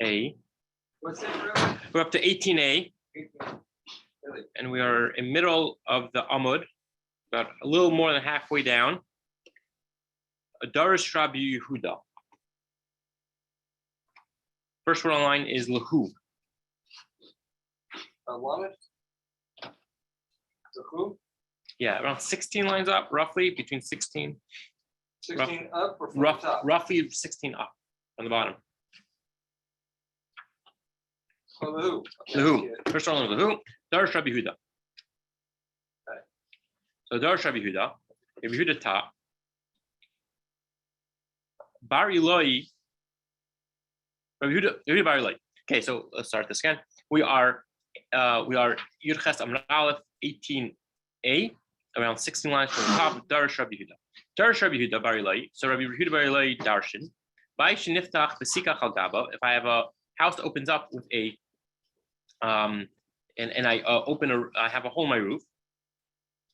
A. What's it? We're up to 18A, Really? and we are in middle of the Amud, about a little more than halfway down. Darish Rabbi Yehuda. First word online is lahu. Lamed? The who? Yeah, around 16 lines up, roughly between 16. 16 up or from the top? Roughly 16 up on the bottom. Oh, Lahu. First word online is lahu. Darish Rabbi Yehuda. Okay. So Darish Rabbi Yehuda. Rabbi Yehuda ta. Bar Eloi. Rabbi Yehuda Bar Eloi. Okay, so let's start this again. We are Yudches Amud Aleph 18A, around 16 lines from the top. Darish Rabbi Yehuda. Darish Rabbi Yehuda Bar Eloi. So Rabbi Yehuda Bar Eloi Darshan. Niftach b'sikach al gaba. If I have a house that opens up with a and I I have a hole in my roof,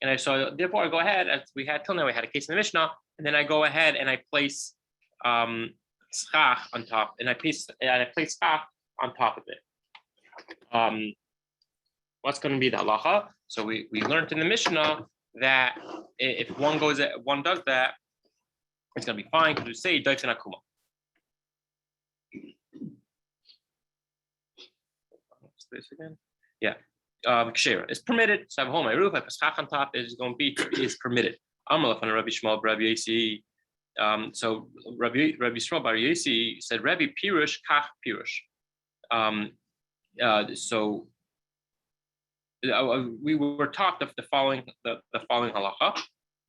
and therefore I go ahead, as we had till now, we had a case in the Mishnah, and then I go ahead and I place schach on top, and I place schach on top of it. What's going to be the halacha? So we learned in the Mishnah that if one does that, it's going to be fine, because we say daifin akuma. This again, yeah. Kshera is permitted. So I have a hole in my roof. I put schach on top. Is permitted. Amalaf on Rabbi Shmuel Rabbi Yasi. So Rabbi Shmuel Bar Yasi said Rabbi Pirush Kach Pirush. So we were taught the following halacha.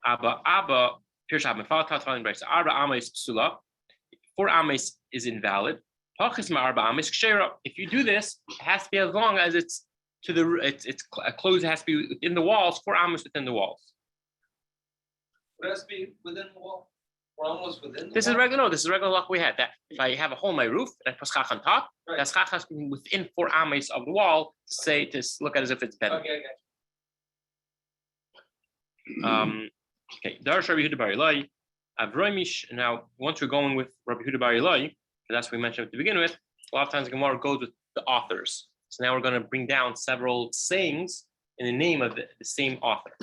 Abba Pirush Abba Faltat following brayso. Arba ames psula. 4 ames is invalid. If you do this, it has to be as long as it's to the it's closed. It has to be within the walls. 4 ames within the walls. It has to be within the wall. We're almost within the This wall. is regular. No, this is regular luck we had. That if I have a hole in my roof and I put schach on top, Right. that schach has to be within 4 ames of the wall to look at it as if it's better. Okay. Okay. Darish Rabbi Yehuda Bar Eloi. Avroimish. Now, once we're going with Rabbi Yehuda Bar Eloi, that's what we mentioned to begin with. A lot of times the Gemara goes with the authors. So now we're going to bring down several sayings in the name of the same author.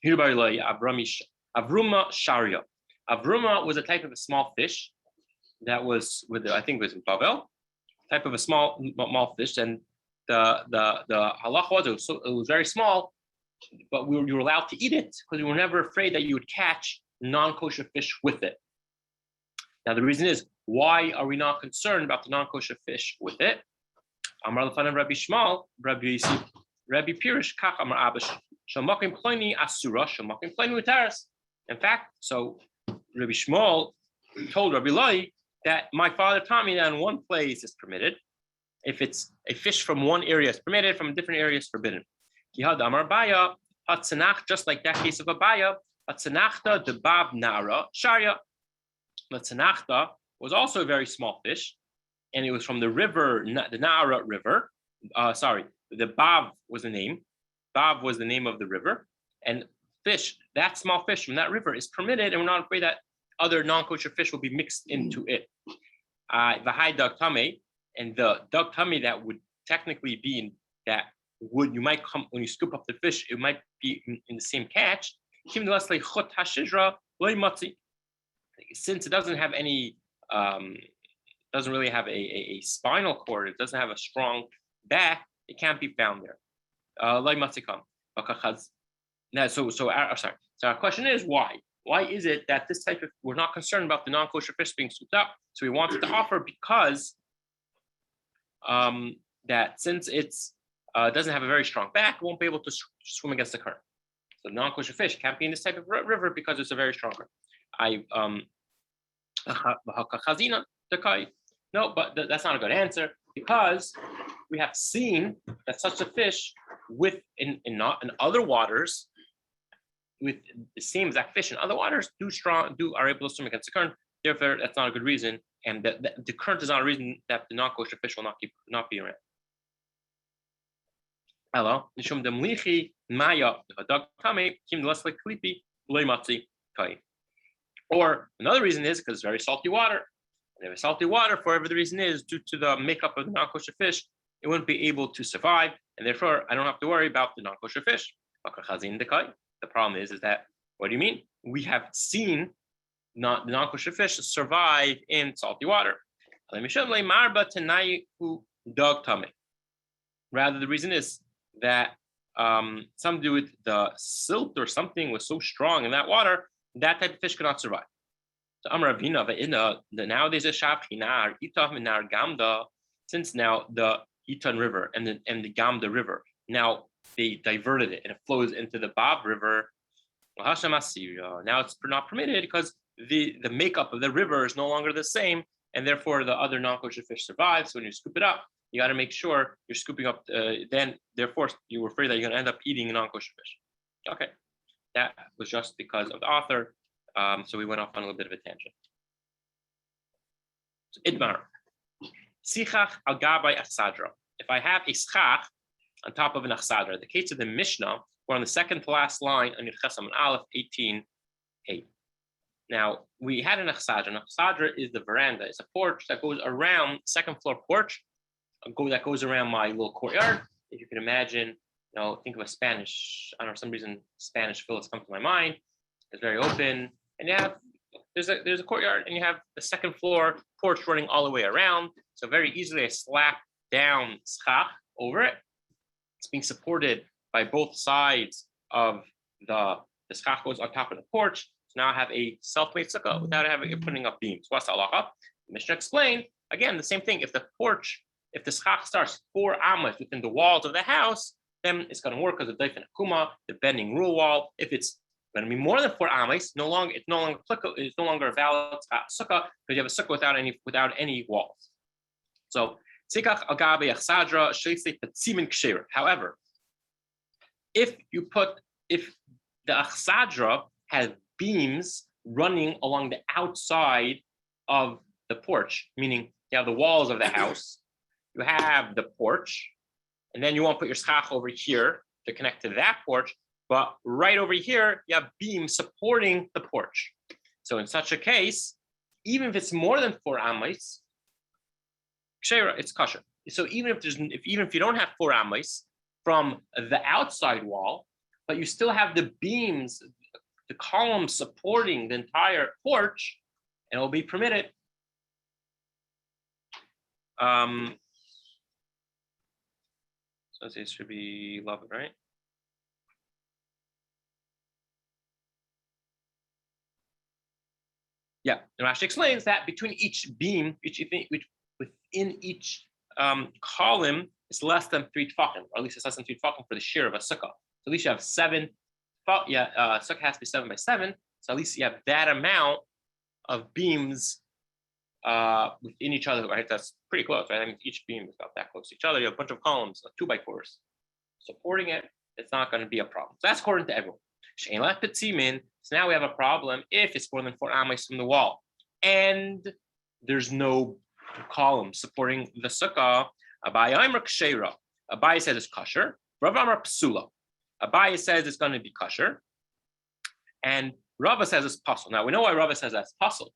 Avruma Sharia. Avruma was a type of a small fish that was I think it was in Bavel, type of a small fish, and the halach was it was very small, but you were allowed to eat it because we were never afraid that you would catch non-kosher fish with it. Now the reason is, why are we not concerned about the non-kosher fish with it? Amar l'fanav Rabbi Shmuel, Rabbi Pirush, Kach Amar Abash, Shamakim Ploni Asura, Shamakim Ploni Utaras. In fact, so Rabbi Shmuel told Rabbi Eloi that my father taught me that in one place is permitted. If it's a fish from one area is permitted, from a different area is forbidden. Kihad Amar Baya, Hatsanach, just like that case of Abaya, Hatsanachta de Bab Nara, Sharia. Hatsanachta was also a very small fish, and it was from the river, the Nara River. The Bav was the name. Bav was the name of the river, and that small fish from that river is permitted, and we're not afraid that other non-kosher fish will be mixed into it. The high dug tummy, and the dug tummy that would technically be in that would, you might come when you scoop up the fish, it might be in the same catch. Since it doesn't have any, doesn't really have a spinal cord, it doesn't have a strong back, it can't be found there. So our question is why? Why is it that this type of, we're not concerned about the non-kosher fish being scooped up? So we wanted to offer because that since it's doesn't have a very strong back, it won't be able to swim against the current. So non-kosher fish can't be in this type of river because it's a very strong current. No, but that's not a good answer, because we have seen that such a fish in other waters, with the same exact fish in other waters, are able to swim against the current. Therefore, that's not a good reason, and the current is not a reason that the non-kosher fish will not be around. Hello, or another reason is because it's very salty water. And if salty water, for whatever the reason is, due to the makeup of the non-kosher fish, it wouldn't be able to survive, and therefore I don't have to worry about the non-kosher fish. The problem is that, what do you mean? We have seen the non-kosher fish survive in salty water. Rather, the reason is that some do with the silt or something was so strong in that water, that type of fish cannot survive. So nowadays a Shaphinar, Itah Minar Gamda, since now the Itan River and the Gamda River, now they diverted it and it flows into the Bab River. Now it's not permitted because the makeup of the river is no longer the same, and therefore the other non-kosher fish survive. So when you scoop it up, you got to make sure you're scooping up. Then therefore you're afraid that you're going to end up eating non-kosher fish. Okay, that was just because of the author. So we went off on a little bit of a tangent. So Idmar. Sichach al gabai achsadra. If I have a schach on top of an achsadra, the case of the Mishnah, we're on the second to last line on Yud Ches Aleph 18:8. Now we had an achsadra. An achsadra is the veranda. It's a porch that goes around, second floor porch, that goes around my little courtyard. If you can imagine, think of a Spanish. I don't know, for some reason Spanish villas come to my mind. It's very open, and you have there's a courtyard, and you have the second floor porch running all the way around. So very easily I slap down schach over it. It's being supported by both sides of the schach goes on top of the porch. So now I have a self-made sukkah without putting up beams. What's the halacha? The Mishnah explained again the same thing. If the schach starts 4 amas within the walls of the house, then it's going to work as a daif and akuma, the bending rule wall. If it's going to be more than 4 amas, it's no longer applicable. It's no longer a valid sukkah because you have a sukkah without any walls. So sikach agabe achsadra sheisei petzimin ksheira. However, if the achsadra has beams running along the outside of the porch, meaning you have the walls of the house, you have the porch, and then you want to put your schach over here to connect to that porch, but right over here you have beams supporting the porch. So in such a case, even if it's more than 4 amas, kshera, it's kosher. So even if you don't have 4 amas from the outside wall, but you still have the beams, the columns supporting the entire porch, and it will be permitted. So this should be love, right? Yeah, and Rashi explains that between each beam, within each column, it's less than 3 tefachim, or at least it's less than 3 tefachim for the shear of a sukkah. So at least you have 7. Sukkah has to be 7 by 7. So at least you have that amount of beams within each other, right? That's pretty close, right? I mean, each beam is about that close to each other. You have a bunch of columns, 2 by 4s, supporting it. It's not going to be a problem. So that's according to everyone. So now we have a problem if it's more than 4 amas from the wall, and there's no column supporting the sukkah. Abai says it's kosher. Rav Amar psula. Abai says it's going to be kosher, and Rava says it's pasul. Now we know why Rava says that's pasul,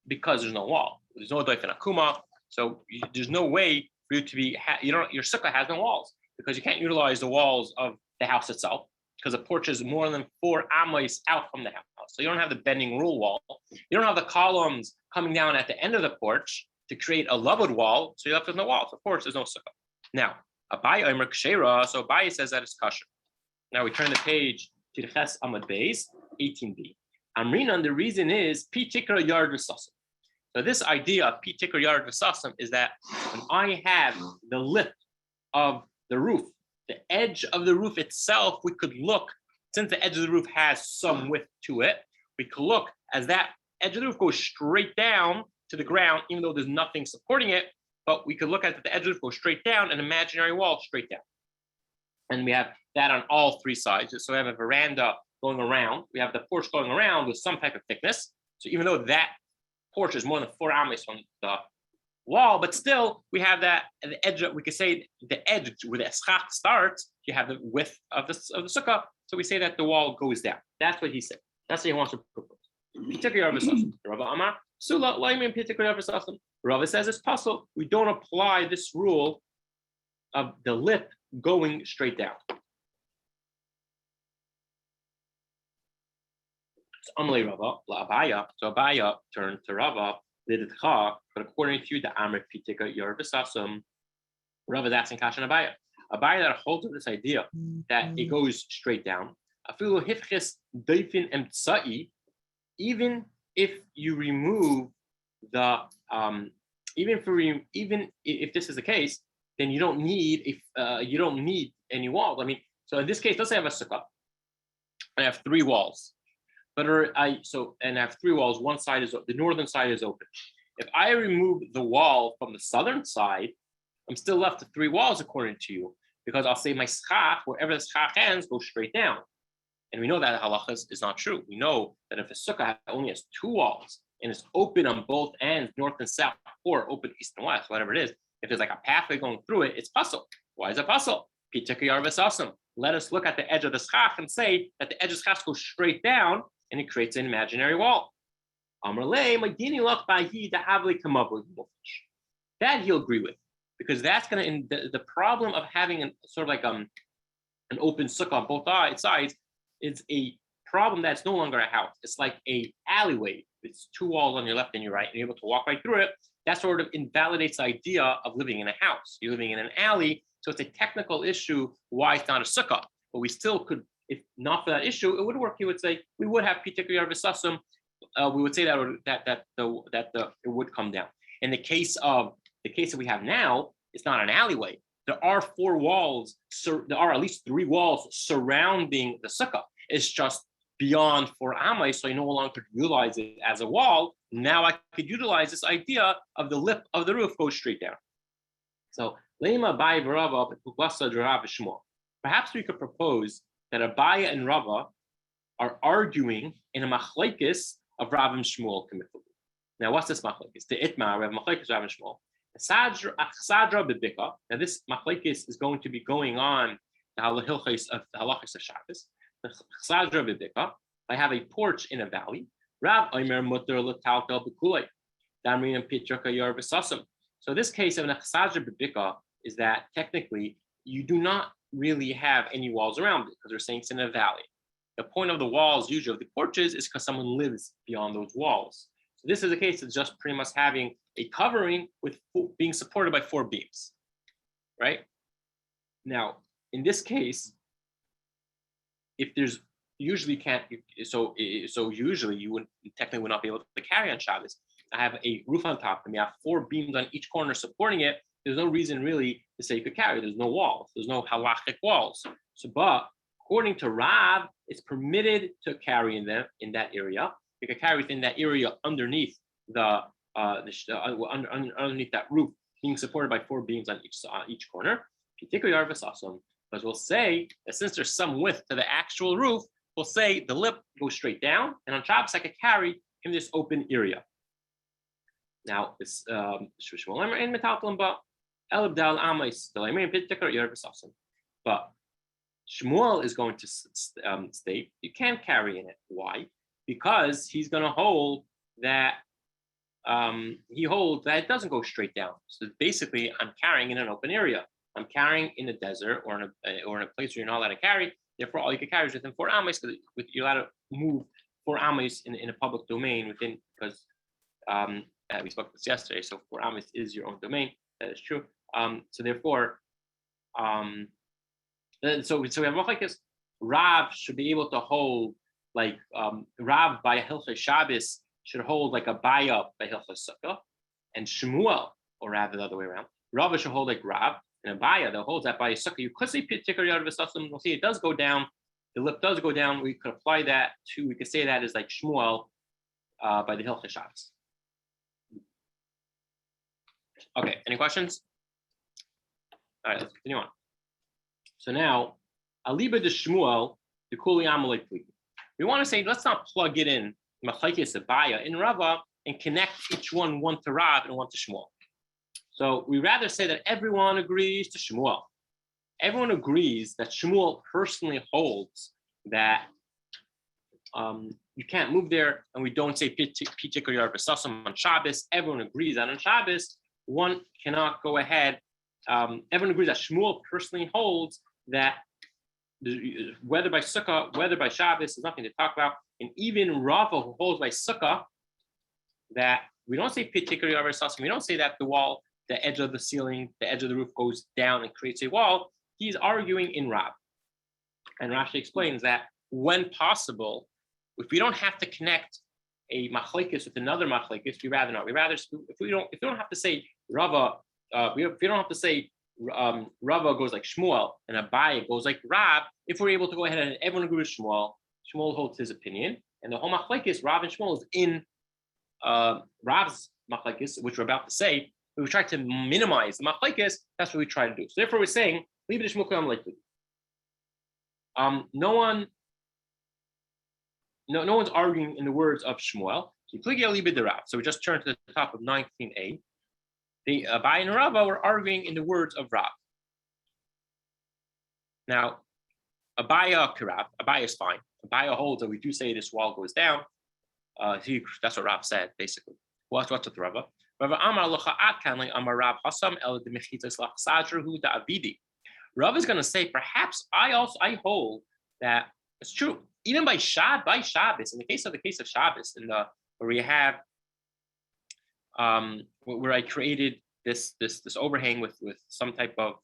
because there's no wall. There's no doif and akuma, so there's no way for you to be. Your sukkah has no walls because you can't utilize the walls of the house itself because the porch is more than 4 amas out from the house. So you don't have the bending rule wall. You don't have the columns coming down at the end of the porch to create a leveled wall. So you're left with no walls. Of course, there's no sukkah. Now, Abai Omer Kshera, so Abai says that it's kosher. Now we turn the page to the Ches Amud Beis, 18b. Amrinan, the reason is Pi Tikra Yard V'Sasim. So this idea of Pi Tikra Yard V'Sasim is that when I have the lip of the roof, the edge of the roof itself, we could look, since the edge of the roof has some width to it, we could look as that edge of the roof goes straight down to the ground, even though there's nothing supporting it, but we could look at the edge of the roof go straight down, an imaginary wall straight down. And we have that on all 3 sides. So we have a veranda going around. We have the porch going around with some type of thickness. So even though that porch is more than 4 amas from the wall, but still we have that at the edge. We could say the edge where the eschach starts, you have the width of the sukkah. So we say that the wall goes down. That's what he said. That's what he wants to propose. He took care of his Rabbi Amar. Sula Laimin Pitikar Yavisasam. Rava says it's possible. We don't apply this rule of the lip going straight down. So Amalei Rava, La Abaya, so Abaya turned to Rava, Liditcha, but according to the Amr Pitika Yarvisasam, Rava is asking Kashan Abaya. Abaya that holds of this idea that it goes straight down. Afilu Hifchis Daifin Emtsai, even if you remove the even if this is the case, then you don't need any walls. I mean, so in this case, let's say I have a sukkah. I have 3 walls, but I have 3 walls. One side is the northern side is open. If I remove the wall from the southern side, I'm still left with 3 walls according to you, because I'll say my schach, wherever the schach ends, goes straight down. And we know that halacha is not true. We know that if a sukkah only has 2 walls and it's open on both ends, north and south, or open east and west, whatever it is, if there's like a pathway going through it, it's puzzle. Why is it puzzle? Let us look at the edge of the schach and say that the edge of the schach goes straight down and it creates an imaginary wall. That he'll agree with, because that's going to, the problem of having an sort of like an open sukkah on both sides is a problem that's no longer a house. It's like a alleyway. It's 2 walls on your left and your right, and you're able to walk right through it. That sort of invalidates the idea of living in a house. You're living in an alley, so it's a technical issue why it's not a sukkah. But we still could, if not for that issue, it would work. You would say we would have pitikar yarvisasum. We would say that it would come down. In the case that we have now, it's not an alleyway. There are 4 walls. So there are at least 3 walls surrounding the sukkah. It's just beyond 4 amai, so I no longer could utilize it as a wall. Now I could utilize this idea of the lip of the roof goes straight down. So perhaps we could propose that Abaya and Rava are arguing in a machlekes of Rav and Shmuel. Now, what's this machlekes? The itma, we have machlekes Rav and Shmuel. Sadra bebika. Now, this machlekes is going to be going on the halachos of Shabbos. Sadra bebika. I have a porch in a valley. Rav Omer mutter l'taltal b'kulei. Damrin pitraka yarv'sasam. So this case of an sadra bebika is that technically you do not really have any walls around it, because we're saying it's in a valley. The point of the walls, usually of the porches, is because someone lives beyond those walls. So this is a case of just pretty much having a covering with being supported by 4 beams, right? Now, in this case, if there's usually can't, so usually you would technically would not be able to carry on Shabbos. I have a roof on top, and we have 4 beams on each corner supporting it. There's no reason really to say you could carry. There's no walls. There's no halachic walls. So, but according to Rav, it's permitted to carry in that area. You can carry within that area underneath underneath that roof, being supported by 4 beams on each corner. Because we'll say that since there's some width to the actual roof, we'll say the lip goes straight down, and on Shabbos I could carry in this open area. Now, this but Shmuel is going to state you can't carry in it. Why? Because he's going to hold that he holds that it doesn't go straight down. So basically, I'm carrying in an open area. I'm carrying in a desert or in a place where you're not allowed to carry. Therefore, all you can carry is within 4 amas, because you're allowed to move 4 amas in a public domain within, because we spoke about this yesterday. So 4 amas is your own domain. That is true. So therefore, so we have machlekes. Rav should be able to hold like Rav by Hilchos Shabbos should hold like a Abaya by Hilchos Sukkah, and Shmuel, or rather the other way around, Rav should hold like Rav, and Abaya that holds that by Sukkah. You could say pitikar yarvisasam. We'll see it does go down. The lip does go down. We could apply that to. We could say that is like Shmuel by the Hilchos Shabbos. Okay. Any questions? All right. Let's continue on. So now, Aliba de Shmuel, the Kuli Amalek. We want to say, let's not plug it in, Machlekes Abaya in Rava, and connect each one to Rav and one to Shmuel. So we rather say that everyone agrees to Shmuel. Everyone agrees that Shmuel personally holds that you can't move there, and we don't say Pitikar Yar V'Sasam on Shabbos. Everyone agrees that on Shabbos, one cannot go ahead. Everyone agrees that Shmuel personally holds that whether by Sukkah, whether by Shabbos, there's nothing to talk about. And even Rava, who holds by Sukkah, that we don't say Pitikar Yar V'Sasam, we don't say that the wall, the edge of the ceiling, the edge of the roof goes down and creates a wall. He's arguing in Rav. And Rashi explains that when possible, if we don't have to connect a machlekes with another machlekes, we rather not. We rather if we don't have to say Rava, if we don't have to say Rava goes like Shmuel and Abaye goes like Rab. If we're able to go ahead and everyone agrees with Shmuel, Shmuel holds his opinion, and the whole machlekes, Rav and Shmuel, is in Rav's machlekes, which we're about to say. We try to minimize the machlekes. That's what we try to do. So therefore, we're saying leave it to Shmuel Koyam likely. No one's arguing in the words of Shmuel. So we just turn to the top of 19a. The Abaye and Rava were arguing in the words of Rav. Now, Abaye is fine. Abaye holds that we do say this wall goes down. That's what Rav said, basically. What's with Rava? Rav Amar Locha Atkanli Amar Rav Hasam El Demichitas Lach Sadruhu Da Avidi. Rav is going to say, perhaps I hold that it's true. Even by Shabbos, in the case of Shabbos, where we have where I created this overhang with some type of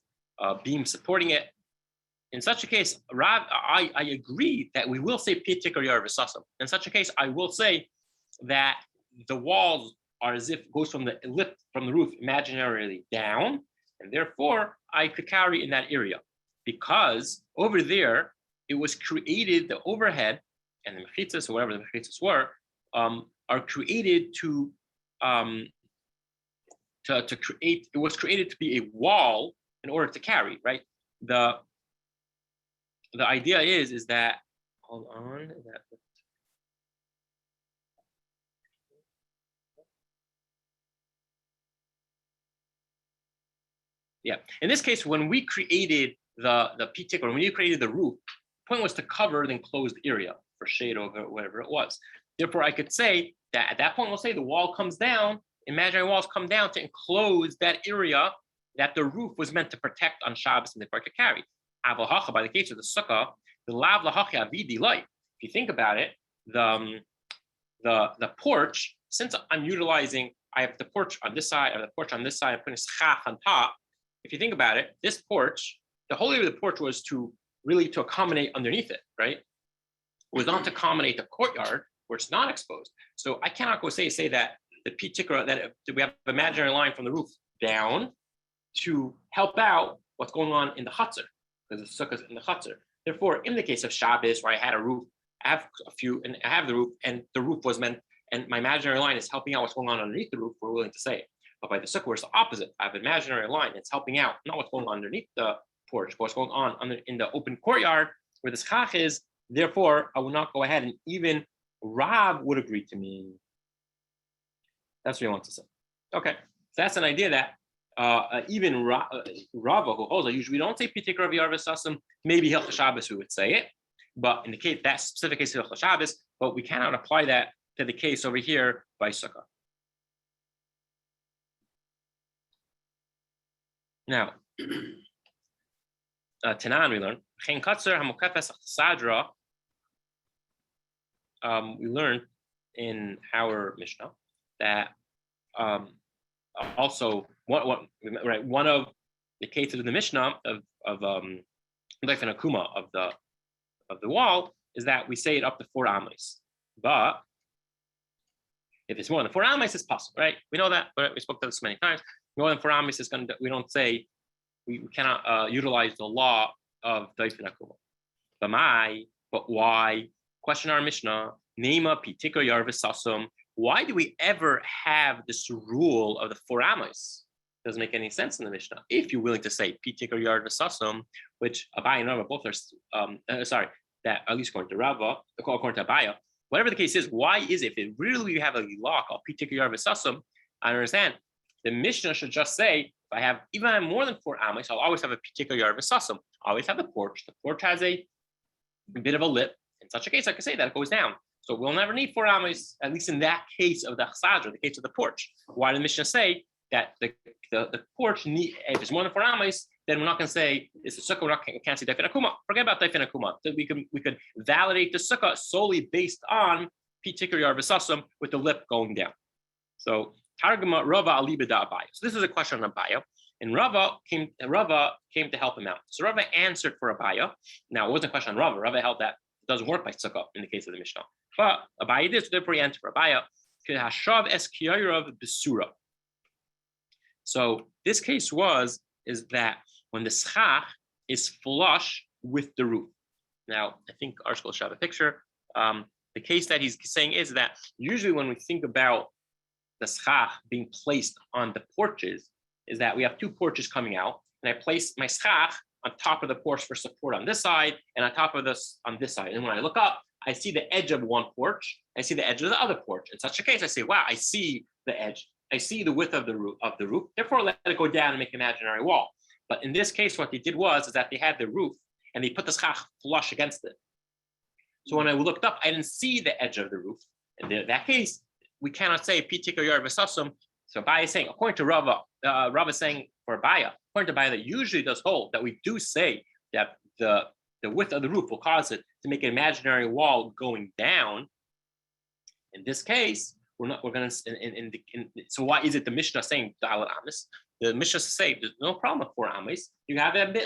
beam supporting it. In such a case, Rav, I agree that we will say Pitikar Yar V'Sasam. In such a case, I will say that the walls are as if it goes from the roof imaginarily down, and therefore I could carry in that area because over there it was created, the overhead and the mechitzas or whatever the mechitzas were are created to create. It was created to be a wall in order to carry. Right. The idea is that hold on. Yeah. In this case, when we created the pitik, or when we created the roof, the point was to cover the enclosed area for shade over whatever it was. Therefore, I could say that at that point, we'll say the wall comes down, imaginary walls come down to enclose that area that the roof was meant to protect on Shabbos and therefore to carry. Avohacha, by the case of the sukkah, the lav lahachi avidi light. If you think about it, the porch, since I'm utilizing, I have the porch on this side, I have the porch on this side, I'm putting schach on top. If you think about it, this porch, the whole area of the porch was to accommodate underneath it, right? It was not to accommodate the courtyard where it's not exposed. So I cannot go say that the pitikra, that we have an imaginary line from the roof down to help out what's going on in the chutzner, because the sukkah is in the chutzner. Therefore, in the case of Shabbos, where I had a roof, I have a few, and I have the roof, and the roof was meant, and my imaginary line is helping out what's going on underneath the roof, we're willing to say it. But by the sukkah, it's the opposite. I have an imaginary line. It's helping out, not what's going on underneath the porch, but what's going on in the open courtyard where the schach is. Therefore, I will not go ahead, and even Rav would agree to me. That's what he wants to say. Okay, so that's an idea that even Rava, who holds, usually we don't say Pitik Rav Yar V'Sasam. Maybe Hilchos Shabbos we would say it, but in the case, that specific case of Hilchos Shabbos, but we cannot apply that to the case over here by Sukkah. Now, Tanan we learned Chen Katzer Hamukafes Sadra. We learned in our Mishnah that also one of the cases of the Mishnah of Leif and Akuma of the wall is that we say it up to 4 amas, but if it's more than 4 amas, it's possible, right? We know that, but we spoke to this many times. More than 4 amas is going to, we don't say, we cannot utilize the law of Leif and Akuma. But why? Question our Mishnah. Nema pitikar yar v'sasum. Why do we ever have this rule of the 4 amas? Doesn't make any sense in the Mishnah. If you're willing to say pitikar yar v'sasum, which Abaye and Rava both are, that at least according to Rava, according to Abaye, whatever the case is, why is it? If it really you have a law called pitikar yar v'sasum, I understand. The Mishnah should just say, if I have even more than 4 amas, I'll always have a pitikar yar v'sasum. I always have the porch. The porch has a bit of a lip. In such a case, I could say that it goes down. So we'll never need 4 amis, at least in that case of the chsadra, the case of the porch. Why did the Mishnah say that the porch, if it's more than 4 amis, then we're not going to say it's a sukkah, we can't say daifin akuma. Forget about daifin akuma. So we could validate the sukkah solely based on pitikar yar v'sasum with the lip going down. So Targuma Rava alibida Abaya. So this is a question on Abaya, and Rava came to help him out. So Rava answered for Abaya. Now it wasn't a question on Rava. Rava held that it doesn't work by sukkah in the case of the Mishnah, but Abaya did. So therefore he answered for Abaya. Hashav es kiyayrav besura. So this case is that when the schach is flush with the roof. Now I think Arshkel should have a picture. The case that he's saying is that usually when we think about the schach being placed on the porches, is that we have 2 porches coming out, and I place my schach on top of the porch for support on this side, and on top of this on this side. And when I look up, I see the edge of one porch, I see the edge of the other porch. In such a case, I say, wow, I see the edge, I see the width of the roof. Therefore, let it go down and make an imaginary wall. But in this case, what they did is that they had the roof and they put the schach flush against it. So when I looked up, I didn't see the edge of the roof. In that case, we cannot say pitikar yar v'sasum. So Abaya is saying, according to Rava, Rava is saying for Abaya, according to Abaya, that usually does hold that we do say that the width of the roof will cause it to make an imaginary wall going down. In this case, we're going to. So why is it the Mishnah saying daled amis? The Mishnah say there's no problem with 4 amis. You have 10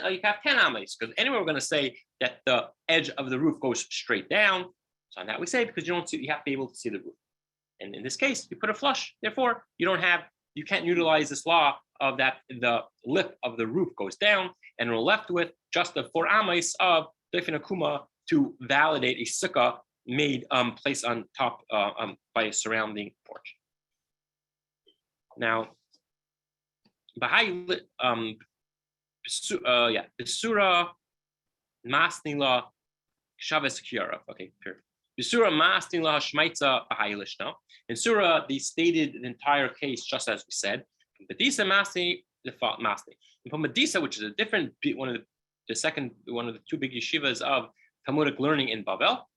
amis, because anyway we're going to say that the edge of the roof goes straight down. So on that we say because you have to be able to see the roof. And in this case, you put a flush. Therefore, you can't utilize this law of that the lip of the roof goes down, and we're left with just the 4 amis of daifin akuma to validate a sukkah made placed on top by a surrounding porch. Now, Besura Masnila Shaves Kiyara. Okay, period. Besura Masnila Shmaitza Bahai Lishna. In Surah, they stated the entire case just as we said. Medisa Masni, the Masni. And from Medisa, which is a different one of the 2 big yeshivas of Talmudic learning in Babel,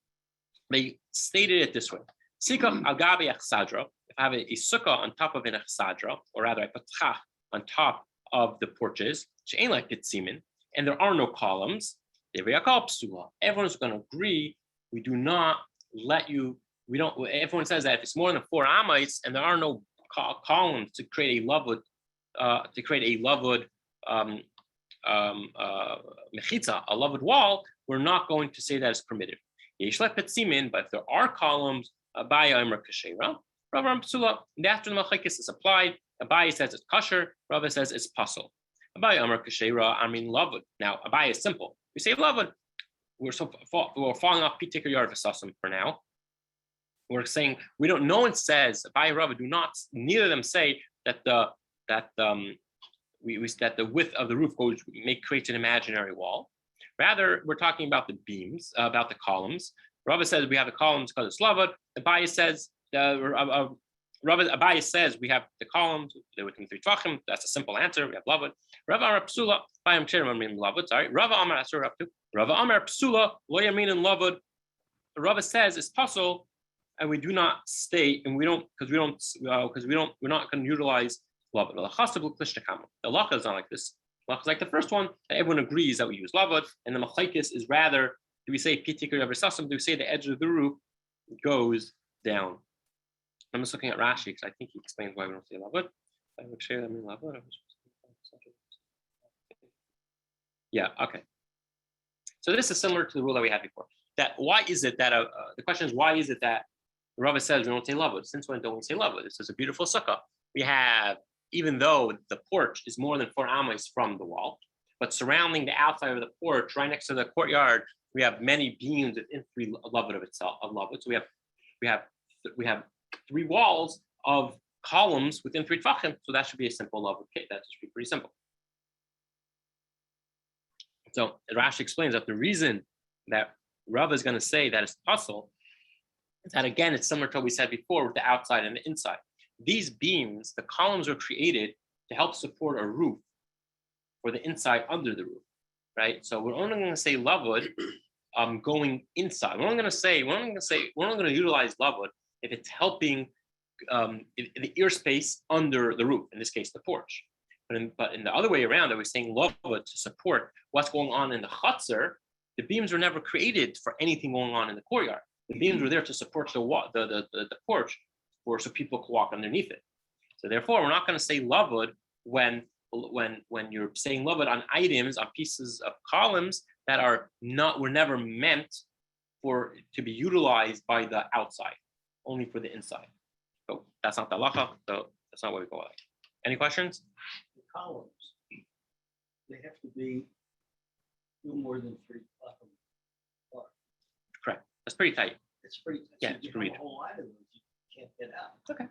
they stated it this way: Sikach agabe achsadra. If I have a sukkah on top of an achsadra, or rather I put chach on top of the porches, she'ain like pitzimin, and there are no columns, everyone's going to agree. We do not let you. We don't. Everyone says that if it's more than 4 amites and there are no columns to create a lavud, mechitza, a lavud wall, we're not going to say that it's permitted. But if there are columns, Abaya Amar Kashera, Rava Psula, after the Machekis is applied, Abaya says it's kosher, Rava says it's pasul. Abaya Amar Kashera, I mean lavud. Now, Abaya is simple. We say lavud, we're falling off pitikar yar v'sasum for now. We're saying no one says Abaya Rava neither of them say that the width of the roof creates an imaginary wall. Rather, we're talking about the beams, about the columns. Rava says we have the columns because it's lavud. Abaya says we have the columns. They're within 3 tvachim. That's a simple answer. We have lavud. Rava Amar Psula, lavud. Sorry, Rava Amar Asur up to Rava Amar Psula lo yamin and lavud. Rava says it's pasul, and we do not state, and we're not going to utilize lavud. The halacha is not like this. The halacha is like the first one. Everyone agrees that we use lavud, and the machlekes is rather, do we say pitikar yar v'sasum? Do we say the edge of the roof goes down? I'm just looking at Rashi because I think he explains why we don't say lavud. I would share that in lavud. Yeah. Okay. So this is similar to the rule that we had before. That why is it that the question is why is it that the Rava says we don't say lavud? Since when don't we say lavud? This is a beautiful sukkah. We have, even though the porch is more than 4 amos from the wall, but surrounding the outside of the porch, right next to the courtyard, we have many beams within 3 lavud of itself of lavud. So we have 3 walls of columns within 3 tvachim. So that should be a simple lavud case. That should be pretty simple. So Rashi explains that the reason that Rava is going to say that it's pasul is that, again, it's similar to what we said before with the outside and the inside. These beams, the columns are created to help support a roof for the inside under the roof, right? So we're only going to say lavud going inside. We're only going to utilize lavud if it's helping in the ear space under the roof, in this case, the porch. But in the other way around, I was saying lavud to support what's going on in the chutzner. The beams were never created for anything going on in the courtyard. The beams were there to support the porch, so people could walk underneath it. So therefore, we're not going to say lavud when you're saying lavud on items, on pieces of columns that were never meant to be utilized by the outside, only for the inside. So that's not the halacha. So that's not what we call it. Any questions? The columns, they have to be no more than 3 o'clock. Correct. That's pretty tight. It's pretty tight. Yeah, So it's you pretty have a whole line of those you can't get out. Okay.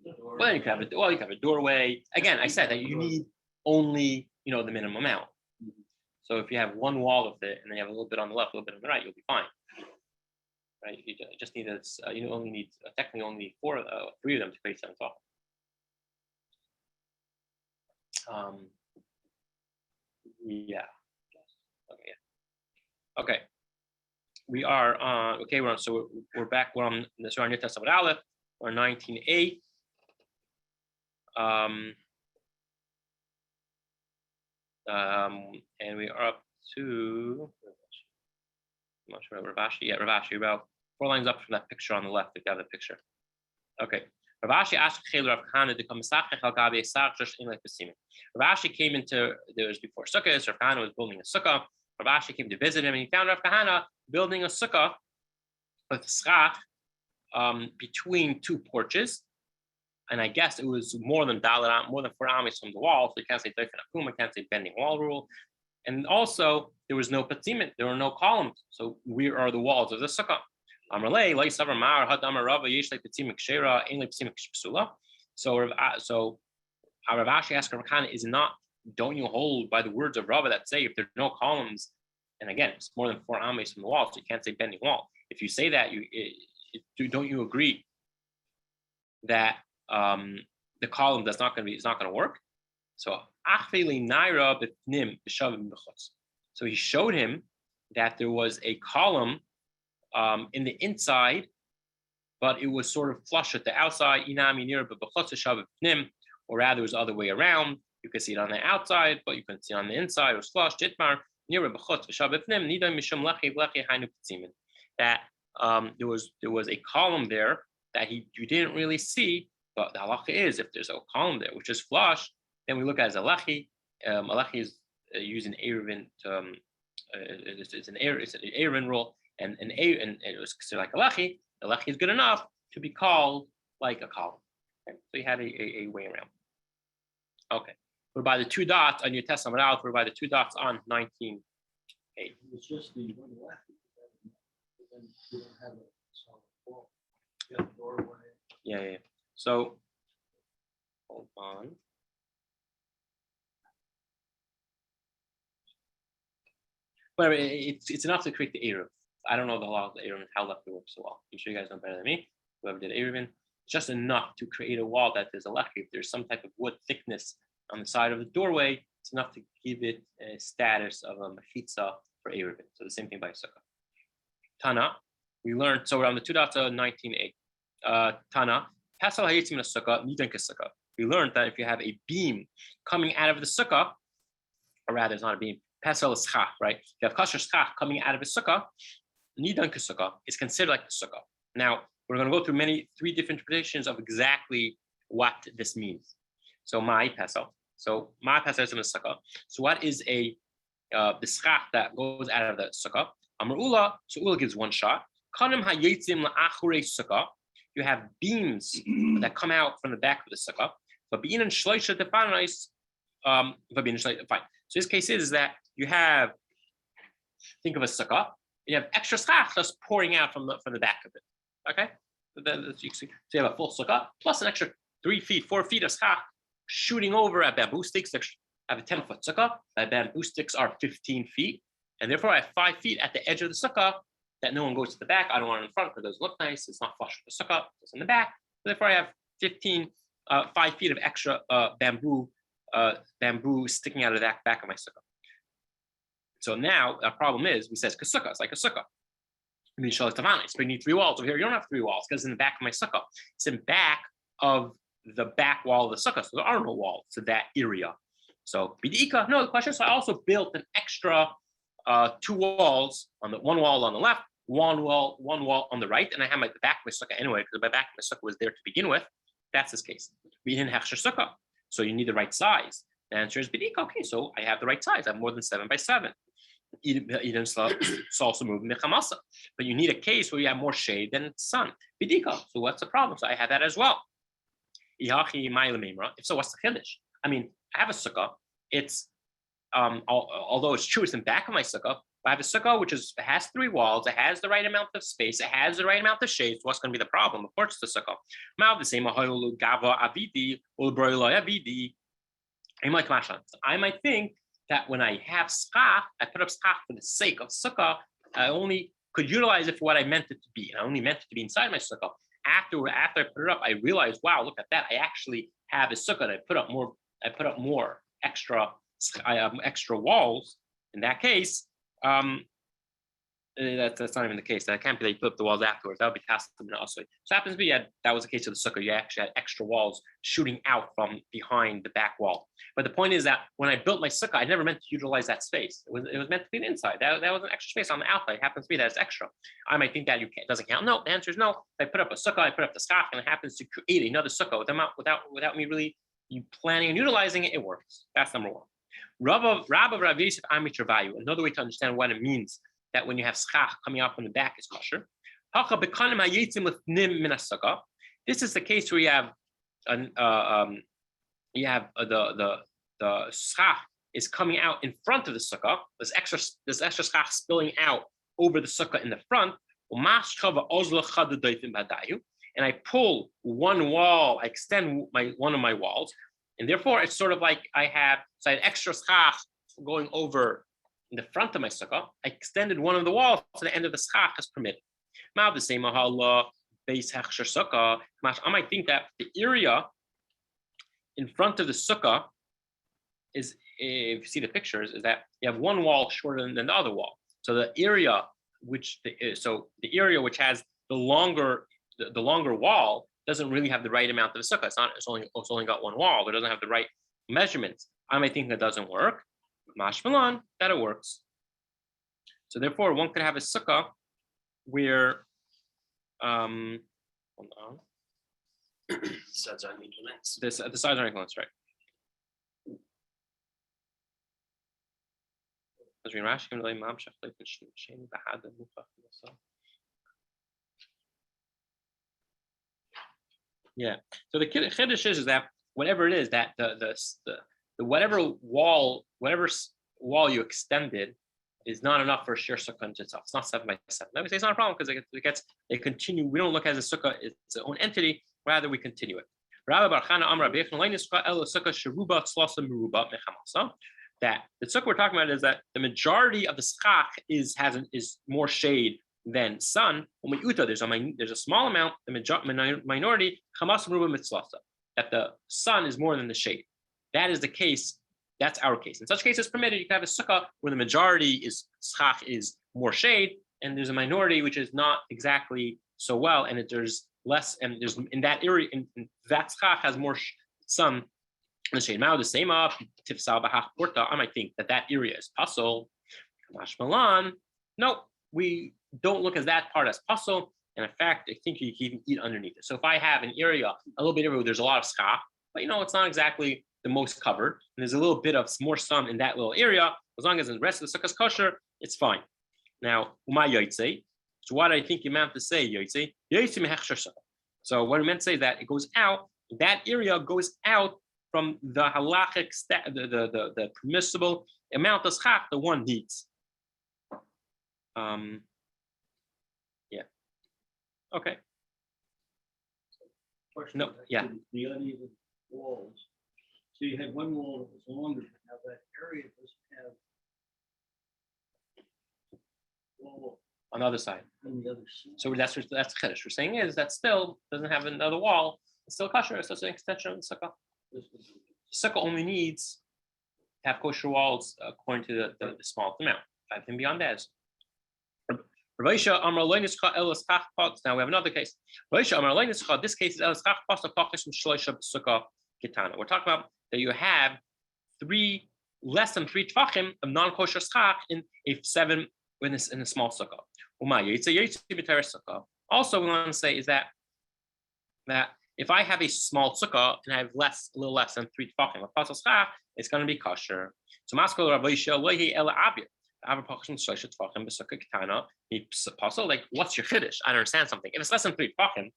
The door- Well, you can have a doorway. Again, I said that you need only the minimum amount. So if you have one wall of it and then you have a little bit on the left, a little bit on the right, you'll be fine. Right? You just need you only need technically only 3 of them to create 7 tall. Yeah. Okay. Yeah. Okay. We are on. Okay, we're on. So we're back. We're on the New Testament Aleph. We're 19:8. And we are up to. I'm not sure. Ravashi. Yeah, Ravashi. About 4 lines up from that picture on the left. If you have the picture. Okay. Ravashi asked Rav Kahana to come Ravashi came into, there was before Sukkah, Rav Kahana was building a Sukkah. Ravashi came to visit him and he found Rav Kahana building a Sukkah with schach between 2 porches. And I guess it was more than 4 amis from the wall. So you can't say Doifin Akuma, can't say bending wall rule. And also there was no patzimin, there were no columns. So where are the walls of the Sukkah? So Rav Ashi asked Rav Kahana, don't you hold by the words of Rava that say if there are no columns, and again, it's more than 4 ames from the wall, so you can't say bending wall. If you say that, don't you agree that the column it's not going to work? So he showed him that there was a column in the inside, but it was sort of flush at the outside. Or rather, it was the other way around. You could see it on the outside, but you couldn't see it on the inside. It was flush. That there was a column there that you didn't really see. But the halacha is if there's a column there which is flush, then we look at it as a lechi. A lechi is using Erevin. It's an Erevin rule. And it was considered like a lechi. The lechi is good enough to be called like a column. Okay? So you had a way around. Okay. We're by the 2 dots on your Testament out. We're by the 2 dots on 19:8. It's just the one left. Then you don't have a solid wall. You have a doorway. Yeah. So hold on. Whatever. It's enough to create the Erev. I don't know the law of the Erevin, how left it works so well. I'm sure you guys know better than me. Whoever did Erevin, it's just enough to create a wall that there's a lechi. If there's some type of wood thickness on the side of the doorway, it's enough to give it a status of a mechitza for Erevin. So the same thing by Sukkah. Tana, we learned, so we're on the 2 dots of 19:8. Tana, Pasal hayitzim Sukkah, nidan Sukkah. We learned that if you have a beam coming out of the Sukkah, or rather, it's not a beam, Pasal is schach, right? If you have kasher schach coming out of a Sukkah, nidan Sukkah is considered like the Sukkah. Now, we're going to go through 3 different interpretations of exactly what this means. So, my Pasal. So, my Pasal is in the Sukkah. So, what is the schach that goes out of the Sukkah? Amar Ula, so Ula gives 1 shot. Kanim hayitzim la'achure Sukkah. You have beams that come out from the back of the Sukkah. But being in shloisha defanais, fine. So, this case is that you have, think of a Sukkah. You have extra schach just pouring out from the back of it. Okay, so you have a full sukkah plus an extra 3 feet, 4 feet of schach shooting over at bamboo sticks. I have a 10-foot sukkah. My bamboo sticks are 15 feet, and therefore I have 5 feet at the edge of the sukkah that no one goes to the back. I don't want it in front because those look nice. It's not flush with the sukkah. It's in the back. So therefore I have 5 feet of extra bamboo sticking out of the back of my sukkah. So now our problem is, we says sukkah. It's like a sukkah. I mean, so you need 3 walls. Over here, you don't have 3 walls because in the back of my sukkah, it's in back of the back wall of the sukkah. So there are no walls to that area. So bidika, no, the question is, so I also built an extra 2 walls on the 1 wall on the left, 1 wall on the right, and I have the back of my sukkah anyway, because my back of my sukkah was there to begin with. That's this case. We didn't have sukkah, so you need the right size. The answer is bidika. Okay, so I have the right size. I have more than 7 by 7. It's also moving the chamasa, but you need a case where you have more shade than sun. Bidika. So what's the problem? So I have that as well. If so, what's the chiddush? I mean, I have a sukkah. It's although it's true, it's in back of my sukkah. But I have a sukkah which has 3 walls. It has the right amount of space. It has the right amount of shade. So what's going to be the problem? Of course, it's the sukkah. Now the same. I might think that when I have schach, I put up schach for the sake of sukkah. I only could utilize it for what I meant it to be. And I only meant it to be inside my sukkah. After I put it up, I realized, wow, look at that. I actually have a sukkah. And I put up more extra walls. In that case, that's not even the case. That can't be that you put up the walls afterwards. That would be custom also. So happens to be that was the case of the sukkah. You actually had extra walls shooting out from behind the back wall. But the point is that when I built my sukkah, I never meant to utilize that space. It was meant to be the inside. That was an extra space on the outside. It happens to be that it's extra. I might think that it doesn't count. No, the answer is no. If I put up a sukkah, I put up the schach, and it happens to create another sukkah without me really planning on utilizing it. It works. That's number one. Rav Rav Yosef Amit Travayu. Another way to understand what it means that when you have schach coming out from the back is kosher. This is the case where you have the schach is coming out in front of the sukkah. There's extra schach spilling out over the sukkah in the front. And I pull one wall, I extend one of my walls, and therefore it's sort of like I had extra schach going over in the front of my sukkah. I extended one of the walls to the end of the schach as permitted. Now the same base hechsher sukkah. I might think that the area in front of the sukkah is, if you see the pictures, is that you have one wall shorter than the other wall. So the area which has the longer wall doesn't really have the right amount of the sukkah. It's only got one wall. It doesn't have the right measurements. I might think that doesn't work. Mashmalan, that it works. So therefore, one could have a sukkah where hold on. The sides are equal lengths. The sides are equal lengths, right? Yeah. So the chiddush is that whatever it is that the whatever wall you extended is not enough for a sheer sukkah itself. It's not 7 by 7. Let me say it's not a problem because it continue. We don't look at the sukkah as its own entity. Rather, we continue it. That the sukkah we're talking about is that the majority of the schach is more shade than sun. There's a small amount, the minority, that the sun is more than the shade. That is the case. That's our case. In such cases, permitted. You can have a sukkah where the majority schach is more shade, and there's a minority which is not exactly so well, and there's less, and there's in that area, in that schach has more sun than shade. Now the same tifsal b'hach porta. I might think that area is pasul. Mashmalan. No, we don't look at that part as pasul. And in fact, I think you can even eat underneath it. So if I have an area a little bit where there's a lot of schach, but it's not exactly the most covered, and there's a little bit of more sun in that little area, as long as the rest of the sukkah is kosher, it's fine. Now, umay yotzei. So what I think you meant to say, yotzei mehechsher sukkah. So what I meant to say is that it goes out, that area goes out from the halachic, the permissible amount of schach the one needs. Yeah. Okay. Question. No. Yeah. The uneven walls. So you had one wall that was longer, but now that area doesn't have wall On the other side. on the other side. So that's chiddush. We're saying is that still doesn't have another wall. It's still kosher. It's just an extension of the sukkah. The sukkah only needs to have kosher walls according to the smallest amount. Anything beyond that is. Now we have another case. This case is we're talking about that you have less than 3 tvachim of non-kosher schach in a small sukkah. Also, we want to say is that if I have a small sukkah and I have a little less than 3 tvachim of pasal schach, it's going to be kosher. So maskol Rabbi Boruch ela abir. Like, what's your chiddush? I don't understand something. If it's less than 3 tvachim,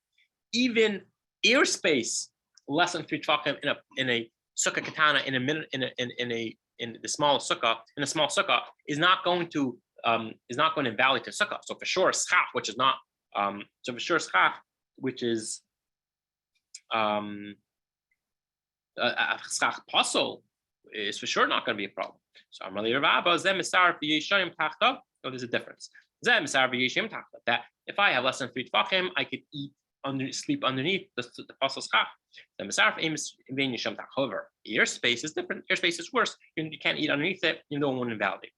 even airspace less than 3 tvachim in a sukkah katana in the small sukkah is not going to invalidate the sukkah. So for sure, schach, which is not which is schach pasol, is for sure not going to be a problem. So I'm really there's a difference. That if I have less than 3 tvachim, I could sleep underneath the pasal schach. However, airspace is different. Airspace is worse. You can't eat underneath it. You don't want to invalidate.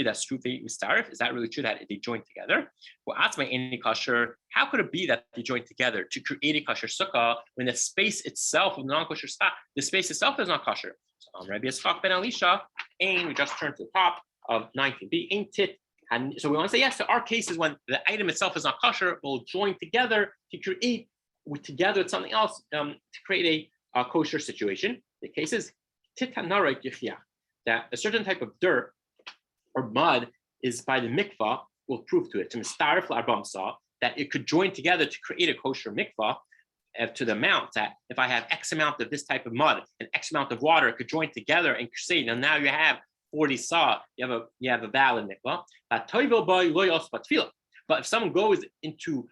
That's true. Is that really true that they join together? Well, how could it be that they join together to create a kosher sukkah when the space itself of the non-kosher schach, the space itself is not kosher? So Rabbi Yitzchak ben Elisha, we just turned to the top of 19b, ain't tit. And so we want to say yes. There are cases when the item itself is not kosher, will join together to create with something else to create a kosher situation. The case is that a certain type of dirt or mud is by the mikvah will prove to it that it could join together to create a kosher mikvah to the amount that if I have X amount of this type of mud and X amount of water, it could join together and say, now you have 40 saw, you have a valid mikvah. But if someone goes into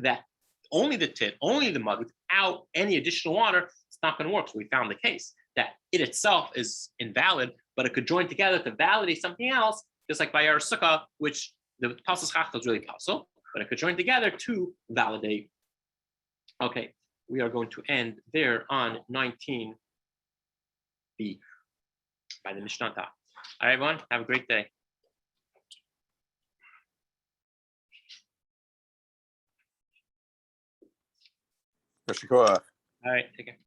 that, only the tit, only the mud, without any additional water, it's not going to work. So we found the case that it itself is invalid, but it could join together to validate something else, just like by our sukkah, which the pasal schach is really pasal, but it could join together to validate. Okay, we are going to end there on 19b by the Mishnah. All right, everyone, have a great day. All right, take care.